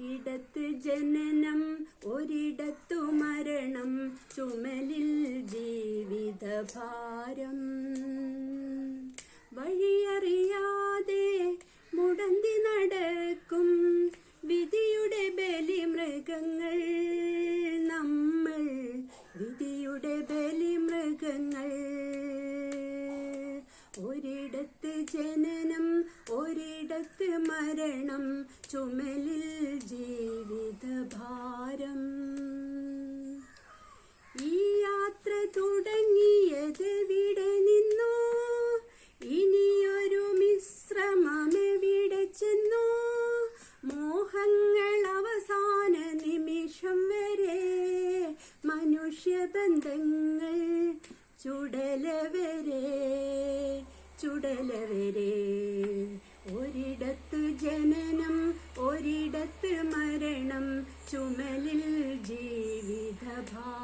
ഇടത്ത് ജനനം ഒരിടത്തു മരണം, ചുമലിൽ ജീവിതഭാരം. വഴിയറിയാതെ മുടന്തി നടക്കും വിധിയുടെ ബലിമൃഗങ്ങൾ നമ്മൾ, വിധിയുടെ ബലിമൃഗങ്ങൾ. ഒരിടത്ത് ജനനം ഒരിടത്ത് മരണം, ചുമലിൽ ജീവിതഭാരം. ഈ യാത്ര തുടങ്ങിയതെവിടെ നിന്നോ, ഇനിയൊരു മിശ്രമമെവിടെ ചെന്നോ. മോഹങ്ങൾ അവസാന നിമിഷം വരെ, മനുഷ്യബന്ധങ്ങൾ ചുടലവരെ ചുടലവരെ. ഒരിടത്ത് ജനനം ഒരിടത്ത് മരണം, ചുമലിൽ ജീവിതഭാരം.